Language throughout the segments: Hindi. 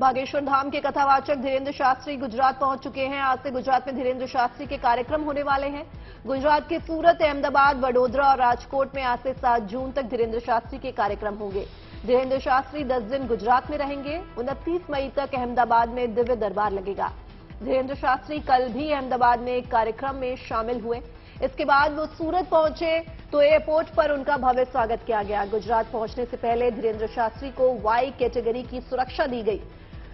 बागेश्वर धाम के कथावाचक धीरेन्द्र शास्त्री गुजरात पहुंच चुके हैं। आज से गुजरात में धीरेन्द्र शास्त्री के कार्यक्रम होने वाले हैं। गुजरात के सूरत, अहमदाबाद, वडोदरा और राजकोट में आज से 7 जून तक धीरेन्द्र शास्त्री के कार्यक्रम होंगे। धीरेन्द्र शास्त्री 10 दिन गुजरात में रहेंगे। 29 मई तक अहमदाबाद में दिव्य दरबार लगेगा। धीरेन्द्र शास्त्री कल भी अहमदाबाद में एक कार्यक्रम में शामिल हुए। इसके बाद वो सूरत पहुंचे तो एयरपोर्ट पर उनका भव्य स्वागत किया गया। गुजरात पहुंचने से पहले धीरेन्द्र शास्त्री को वाई कैटेगरी की सुरक्षा दी गई।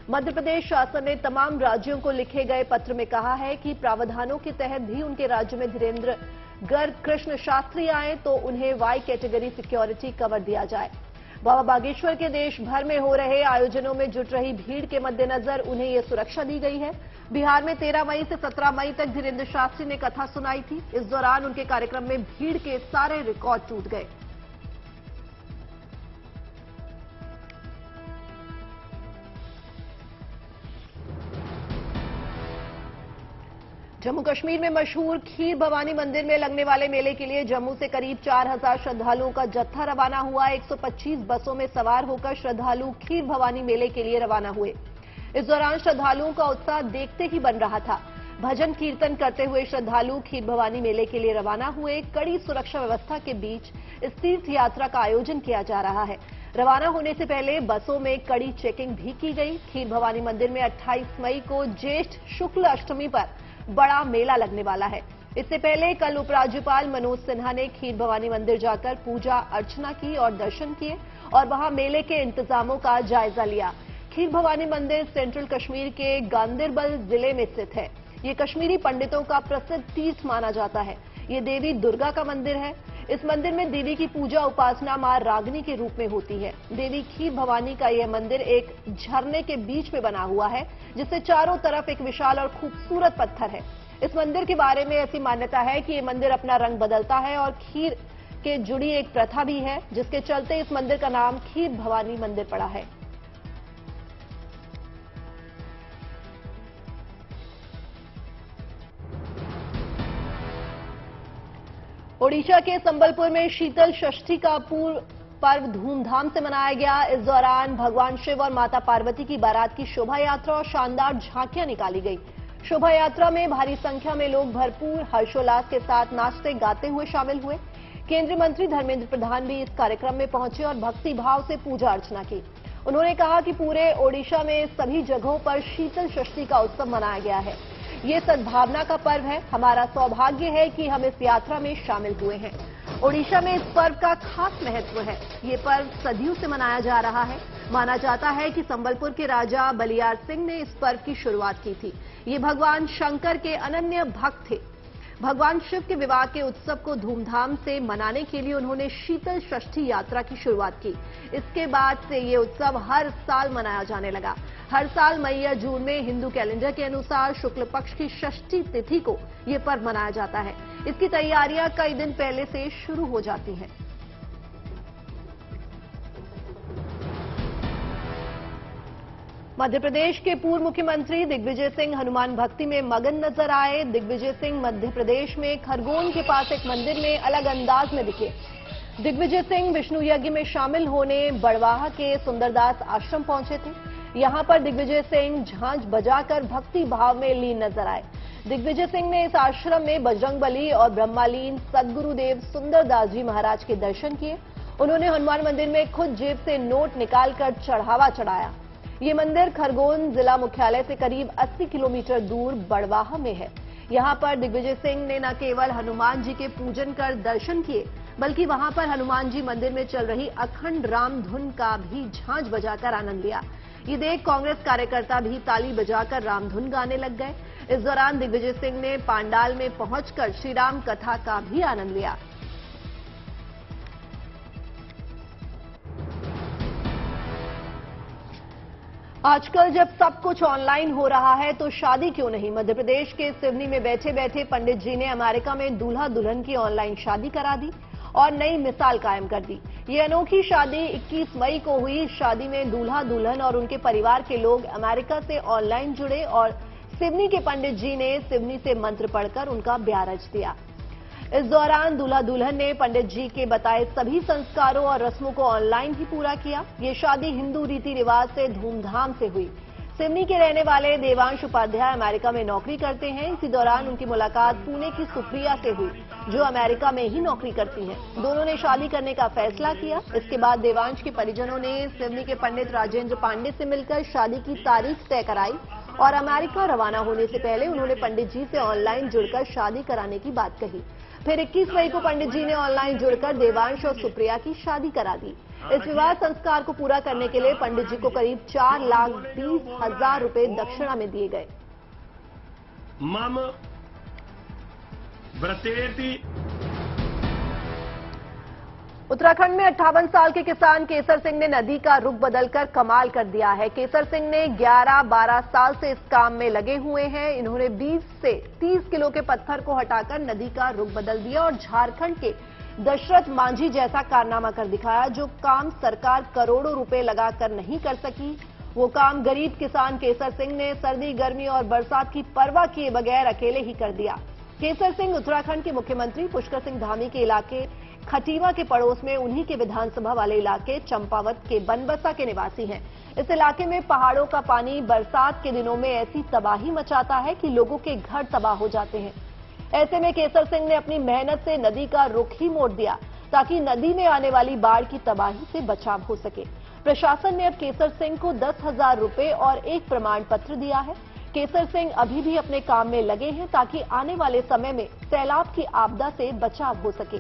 मध्य प्रदेश शासन ने तमाम राज्यों को लिखे गए पत्र में कहा है कि प्रावधानों के तहत भी उनके राज्य में धीरेन्द्र गर्ग कृष्ण शास्त्री आए तो उन्हें वाई कैटेगरी सिक्योरिटी कवर दिया जाए। बाबा बागेश्वर के देश भर में हो रहे आयोजनों में जुट रही भीड़ के मद्देनजर उन्हें ये सुरक्षा दी गई है। बिहार में 13 मई से 17 मई तक धीरेन्द्र शास्त्री ने कथा सुनाई थी। इस दौरान उनके कार्यक्रम में भीड़ के सारे रिकॉर्ड टूट गए। जम्मू कश्मीर में मशहूर खीर भवानी मंदिर में लगने वाले मेले के लिए जम्मू से करीब 4000 श्रद्धालुओं का जत्था रवाना हुआ। 125 बसों में सवार होकर श्रद्धालु खीर भवानी मेले के लिए रवाना हुए। इस दौरान श्रद्धालुओं का उत्साह देखते ही बन रहा था। भजन कीर्तन करते हुए श्रद्धालु खीर भवानी मेले के लिए रवाना हुए। कड़ी सुरक्षा व्यवस्था के बीच इस तीर्थ यात्रा का आयोजन किया जा रहा है। रवाना होने से पहले बसों में कड़ी चेकिंग भी की गई। खीर भवानी मंदिर में 28 मई को ज्येष्ठ शुक्ल अष्टमी पर बड़ा मेला लगने वाला है। इससे पहले कल उपराज्यपाल मनोज सिन्हा ने खीर भवानी मंदिर जाकर पूजा अर्चना की और दर्शन किए और वहां मेले के इंतजामों का जायजा लिया। खीर भवानी मंदिर सेंट्रल कश्मीर के गांदरबल जिले में स्थित है। ये कश्मीरी पंडितों का प्रसिद्ध तीर्थ माना जाता है। ये देवी दुर्गा का मंदिर है। इस मंदिर में देवी की पूजा उपासना मां रागिनी के रूप में होती है। देवी खीर भवानी का यह मंदिर एक झरने के बीच में बना हुआ है, जिससे चारों तरफ एक विशाल और खूबसूरत पत्थर है। इस मंदिर के बारे में ऐसी मान्यता है कि ये मंदिर अपना रंग बदलता है और खीर के जुड़ी एक प्रथा भी है, जिसके चलते इस मंदिर का नाम खीर भवानी मंदिर पड़ा है। ओडिशा के संबलपुर में शीतल षष्ठी का पर्व धूमधाम से मनाया गया। इस दौरान भगवान शिव और माता पार्वती की बारात की शोभा यात्रा और शानदार झांकियां निकाली गई। शोभा यात्रा में भारी संख्या में लोग भरपूर हर्षोल्लास के साथ नाचते गाते हुए शामिल हुए। केंद्रीय मंत्री धर्मेंद्र प्रधान भी इस कार्यक्रम में पहुंचे और भक्ति भाव से पूजा अर्चना की। उन्होंने कहा कि पूरे ओडिशा में सभी जगहों पर शीतल षष्ठी का उत्सव मनाया गया है। ये सद्भावना का पर्व है। हमारा सौभाग्य है कि हम इस यात्रा में शामिल हुए हैं। ओडिशा में इस पर्व का खास महत्व है। ये पर्व सदियों से मनाया जा रहा है। माना जाता है कि संबलपुर के राजा बलियार सिंह ने इस पर्व की शुरुआत की थी। ये भगवान शंकर के अनन्य भक्त थे। भगवान शिव के विवाह के उत्सव को धूमधाम से मनाने के लिए उन्होंने शीतल षष्ठी यात्रा की शुरुआत की। इसके बाद से ये उत्सव हर साल मनाया जाने लगा। हर साल मई या जून में हिंदू कैलेंडर के अनुसार शुक्ल पक्ष की षष्ठी तिथि को ये पर्व मनाया जाता है। इसकी तैयारियां कई दिन पहले से शुरू हो जाती हैं। मध्य प्रदेश के पूर्व मुख्यमंत्री दिग्विजय सिंह हनुमान भक्ति में मगन नजर आए। दिग्विजय सिंह मध्य प्रदेश में खरगोन के पास एक मंदिर में अलग अंदाज में दिखे। दिग्विजय सिंह विष्णु यज्ञ में शामिल होने बड़वाहा के सुंदरदास आश्रम पहुंचे थे। यहां पर दिग्विजय सिंह झांझ बजाकर भक्ति भाव में लीन नजर आए। दिग्विजय सिंह ने इस आश्रम में बजरंगबली और ब्रह्मालीन सदगुरुदेव सुंदरदास जी महाराज के दर्शन किए। उन्होंने हनुमान मंदिर में खुद जेब से नोट निकालकर चढ़ावा चढ़ाया। ये मंदिर खरगोन जिला मुख्यालय से करीब 80 किलोमीटर दूर बड़वाहा में है। यहां पर दिग्विजय सिंह ने न केवल हनुमान जी के पूजन कर दर्शन किए, बल्कि वहां पर हनुमान जी मंदिर में चल रही अखंड राम धुन का भी झांझ बजाकर आनंद लिया। ये देख कांग्रेस कार्यकर्ता भी ताली बजाकर रामधुन गाने लग गए। इस दौरान दिग्विजय सिंह ने पांडाल में पहुंचकर श्रीराम कथा का भी आनंद लिया। आजकल जब सब कुछ ऑनलाइन हो रहा है तो शादी क्यों नहीं। मध्य प्रदेश के सिवनी में बैठे बैठे पंडित जी ने अमेरिका में दूल्हा दुल्हन की ऑनलाइन शादी करा दी और नई मिसाल कायम कर दी। ये अनोखी शादी 21 मई को हुई। शादी में दूल्हा दुल्हन और उनके परिवार के लोग अमेरिका से ऑनलाइन जुड़े और सिवनी के पंडित जी ने सिवनी से मंत्र पढ़कर उनका ब्याह रच दिया। इस दौरान दूल्हा दुल्हन ने पंडित जी के बताए सभी संस्कारों और रस्मों को ऑनलाइन ही पूरा किया। ये शादी हिंदू रीति रिवाज से धूमधाम से हुई। सिवनी के रहने वाले देवांश उपाध्याय अमेरिका में नौकरी करते हैं। इसी दौरान उनकी मुलाकात पुणे की सुप्रिया से हुई, जो अमेरिका में ही नौकरी करती हैं। दोनों ने शादी करने का फैसला किया। इसके बाद देवांश के परिजनों ने सिवनी के पंडित राजेंद्र पांडे से मिलकर शादी की तारीख तय कराई और अमेरिका रवाना होने से पहले उन्होंने पंडित जी से ऑनलाइन जुड़कर शादी कराने की बात कही। फिर 21 मई को पंडित जी ने ऑनलाइन जुड़कर देवांश और सुप्रिया की शादी करा दी। इस विवाह संस्कार को पूरा करने के लिए पंडित जी को करीब 4,20,000 रुपए दक्षिणा में दिए गए। मम व्रतेति। उत्तराखंड में 58 साल के किसान केसर सिंह ने नदी का रुख बदलकर कमाल कर दिया है। केसर सिंह ने 11-12 साल से इस काम में लगे हुए हैं। इन्होंने 20 से 30 किलो के पत्थर को हटाकर नदी का रुख बदल दिया और झारखंड के दशरथ मांझी जैसा कारनामा कर दिखाया। जो काम सरकार करोड़ों रुपए लगाकर नहीं कर सकी, वो काम गरीब किसान केसर सिंह ने सर्दी, गर्मी और बरसात की परवाह किए बगैर अकेले ही कर दिया। केसर सिंह उत्तराखंड के मुख्यमंत्री पुष्कर सिंह धामी के इलाके खटीवा के पड़ोस में उन्हीं के विधानसभा वाले इलाके चंपावत के बनबसा के निवासी हैं। इस इलाके में पहाड़ों का पानी बरसात के दिनों में ऐसी तबाही मचाता है कि लोगों के घर तबाह हो जाते हैं। ऐसे में केसर सिंह ने अपनी मेहनत से नदी का रुख ही मोड़ दिया ताकि नदी में आने वाली बाढ़ की तबाही से बचाव हो सके। प्रशासन ने अब केसर सिंह को 10,000 रुपए और एक प्रमाण पत्र दिया है। केसर सिंह अभी भी अपने काम में लगे हैं ताकि आने वाले समय में सैलाब की आपदा से बचाव हो सके।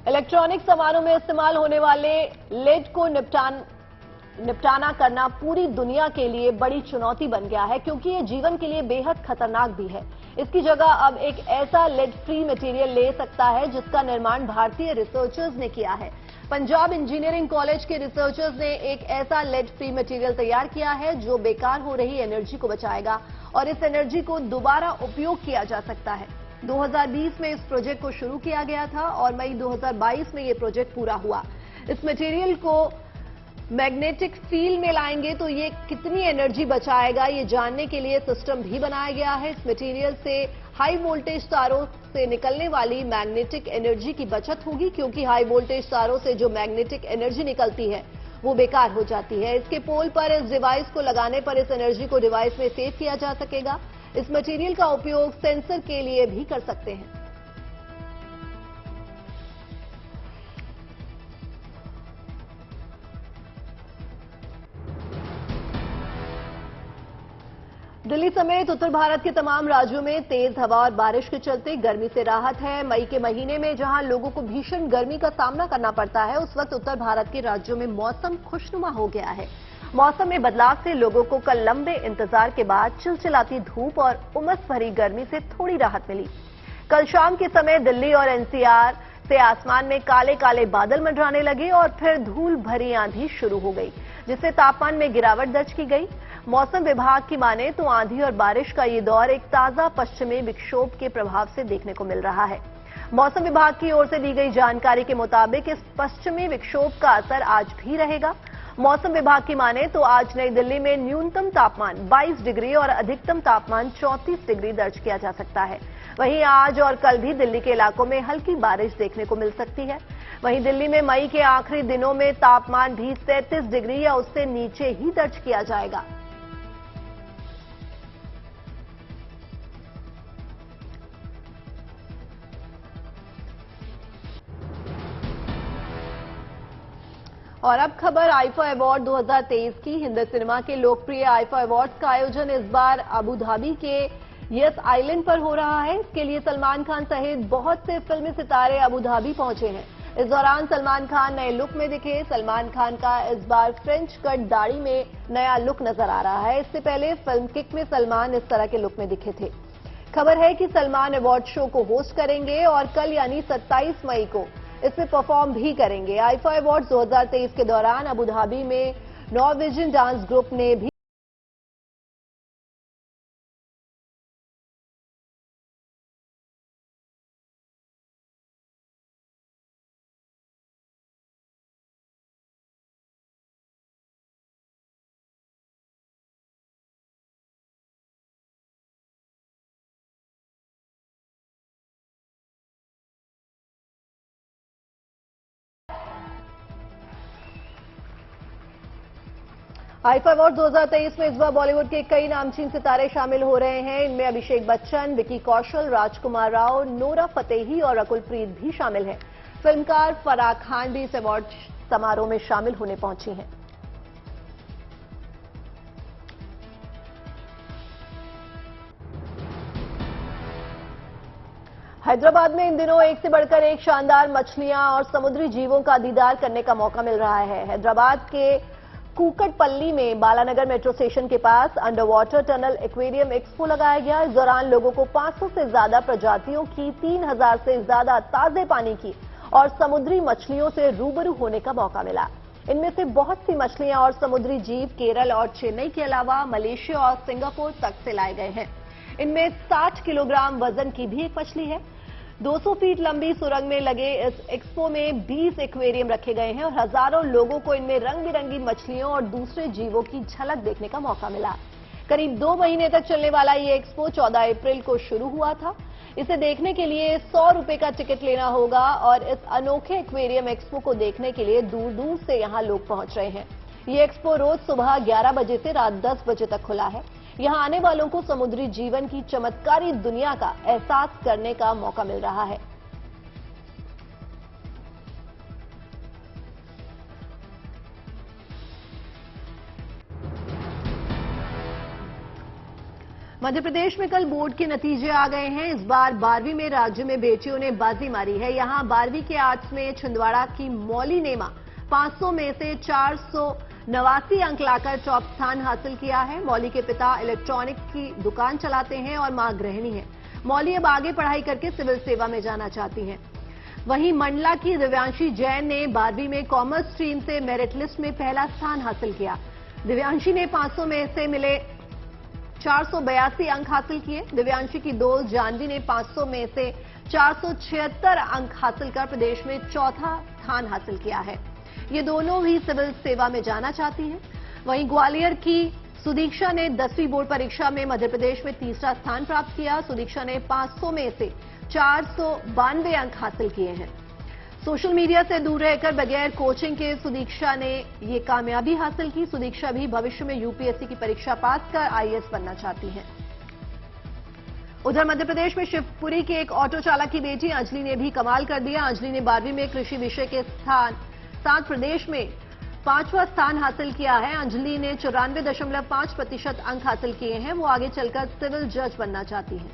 इलेक्ट्रॉनिक सामानों में इस्तेमाल होने वाले लेड को निपटाना करना पूरी दुनिया के लिए बड़ी चुनौती बन गया है, क्योंकि ये जीवन के लिए बेहद खतरनाक भी है। इसकी जगह अब एक ऐसा लेड फ्री मटेरियल ले सकता है जिसका निर्माण भारतीय रिसर्चर्स ने किया है। पंजाब इंजीनियरिंग कॉलेज के रिसर्चर्स ने एक ऐसा लेड फ्री मटेरियल तैयार किया है जो बेकार हो रही एनर्जी को बचाएगा और इस एनर्जी को दोबारा उपयोग किया जा सकता है। 2020 में इस प्रोजेक्ट को शुरू किया गया था और मई 2022 में ये प्रोजेक्ट पूरा हुआ। इस मटेरियल को मैग्नेटिक फील्ड में लाएंगे तो ये कितनी एनर्जी बचाएगा, ये जानने के लिए सिस्टम भी बनाया गया है। इस मटेरियल से हाई वोल्टेज तारों से निकलने वाली मैग्नेटिक एनर्जी की बचत होगी, क्योंकि हाई वोल्टेज तारों से जो मैग्नेटिक एनर्जी निकलती है वो बेकार हो जाती है। इसके पोल पर इस डिवाइस को लगाने पर इस एनर्जी को डिवाइस में सेव किया जा सकेगा। इस मटेरियल का उपयोग सेंसर के लिए भी कर सकते हैं। दिल्ली समेत उत्तर भारत के तमाम राज्यों में तेज हवा और बारिश के चलते गर्मी से राहत है। मई के महीने में जहां लोगों को भीषण गर्मी का सामना करना पड़ता है, उस वक्त उत्तर भारत के राज्यों में मौसम खुशनुमा हो गया है। मौसम में बदलाव से लोगों को कल लंबे इंतजार के बाद चिलचिलाती धूप और उमस भरी गर्मी से थोड़ी राहत मिली। कल शाम के समय दिल्ली और एनसीआर से आसमान में काले काले बादल मंडराने लगे और फिर धूल भरी आंधी शुरू हो गई, जिससे तापमान में गिरावट दर्ज की गई। मौसम विभाग की माने तो आंधी और बारिश का ये दौर एक ताजा पश्चिमी विक्षोभ के प्रभाव से देखने को मिल रहा है। मौसम विभाग की ओर से दी गई जानकारी के मुताबिक इस पश्चिमी विक्षोभ का असर आज भी रहेगा। मौसम विभाग की माने तो आज नई दिल्ली में न्यूनतम तापमान 22 डिग्री और अधिकतम तापमान 34 डिग्री दर्ज किया जा सकता है। वहीं आज और कल भी दिल्ली के इलाकों में हल्की बारिश देखने को मिल सकती है। वहीं दिल्ली में मई के आखिरी दिनों में तापमान भी 33 डिग्री या उससे नीचे ही दर्ज किया जाएगा। और अब खबर आईफा अवार्ड 2023 की। हिंदी सिनेमा के लोकप्रिय आईफा अवार्ड्स का आयोजन इस बार अबू धाबी के यस आइलैंड पर हो रहा है। इसके लिए सलमान खान सहित बहुत से फिल्मी सितारे अबू धाबी पहुंचे हैं। इस दौरान सलमान खान नए लुक में दिखे। सलमान खान का इस बार फ्रेंच कट दाढ़ी में नया लुक नजर आ रहा है। इससे पहले फिल्म किक में सलमान इस तरह के लुक में दिखे थे। खबर है कि सलमान अवार्ड शो को होस्ट करेंगे और कल यानी 27 मई को इसमें परफॉर्म भी करेंगे। आईफा अवार्ड्स 2023 के दौरान अबू धाबी में नॉर्वेजियन डांस ग्रुप ने भी आईफा अवार्ड 2023 में इस बार बॉलीवुड के कई नामचीन सितारे शामिल हो रहे हैं। इनमें अभिषेक बच्चन, विकी कौशल, राजकुमार राव, नोरा फतेही और रकुल प्रीत भी शामिल हैं। फिल्मकार फराह खान भी इस अवार्ड समारोह में शामिल होने पहुंची हैं। हैदराबाद में इन दिनों एक से बढ़कर एक शानदार मछलियां और समुद्री जीवों का दीदार करने का मौका मिल रहा है। हैदराबाद के कूकटपल्ली में बालानगर मेट्रो स्टेशन के पास under water tunnel aquarium expo लगाया गया। इस दौरान लोगों को 500 से ज्यादा प्रजातियों की, 3000 से ज्यादा ताजे पानी की और समुद्री मछलियों से रूबरू होने का मौका मिला। इनमें से बहुत सी मछलियां और समुद्री जीव केरल और चेन्नई के अलावा मलेशिया और सिंगापुर तक से लाए गए हैं। इनमें 60 किलोग्राम वजन की भी एक मछली है। 200 फीट लंबी सुरंग में लगे इस एक्सपो में 20 एक्वेरियम रखे गए हैं और हजारों लोगों को इनमें रंग बिरंगी मछलियों और दूसरे जीवों की झलक देखने का मौका मिला। करीब 2 महीने तक चलने वाला ये एक्सपो 14 अप्रैल को शुरू हुआ था। इसे देखने के लिए 100 रुपए का टिकट लेना होगा और इस अनोखे एक्वेरियम एक्सपो को देखने के लिए दूर दूर से यहां लोग पहुंच रहे हैं। ये एक्सपो रोज सुबह 11 बजे से रात 10 बजे तक खुला है। यहां आने वालों को समुद्री जीवन की चमत्कारी दुनिया का एहसास करने का मौका मिल रहा है। मध्य प्रदेश में कल बोर्ड के नतीजे आ गए हैं। इस बार 12वीं में राज्य में बेटियों ने बाजी मारी है। यहां 12वीं के आर्ट्स में छिंदवाड़ा की मौली नेमा 500 में से 489 अंक लाकर टॉप स्थान हासिल किया है। मौली के पिता इलेक्ट्रॉनिक की दुकान चलाते हैं और मां गृहिणी है। मौली अब आगे पढ़ाई करके सिविल सेवा में जाना चाहती हैं। वहीं मंडला की दिव्यांशी जैन ने 12वीं में कॉमर्स स्ट्रीम से मेरिट लिस्ट में पहला स्थान हासिल किया। दिव्यांशी ने 500 में से मिले 482 अंक हासिल किए। दिव्यांशी की दोस्त जानवी ने 500 में से 476 अंक हासिल कर प्रदेश में चौथा स्थान हासिल किया है। ये दोनों ही सिविल सेवा में जाना चाहती हैं। वहीं ग्वालियर की सुदीक्षा ने 10वीं बोर्ड परीक्षा में मध्य प्रदेश में तीसरा स्थान प्राप्त किया। सुदीक्षा ने 500 में से 492 अंक हासिल किए हैं। सोशल मीडिया से दूर रहकर बगैर कोचिंग के सुदीक्षा ने ये कामयाबी हासिल की। सुदीक्षा भी भविष्य में यूपीएससी की परीक्षा पास कर आईएएस बनना चाहती हैं। उधर मध्य प्रदेश में शिवपुरी के एक ऑटो चालक की बेटी अंजलि ने भी कमाल कर दिया। अंजलि ने 12वीं में कृषि विषय के साथ प्रदेश में 5वां स्थान हासिल किया है। अंजलि ने 94.5% अंक हासिल किए हैं। वो आगे चलकर सिविल जज बनना चाहती हैं।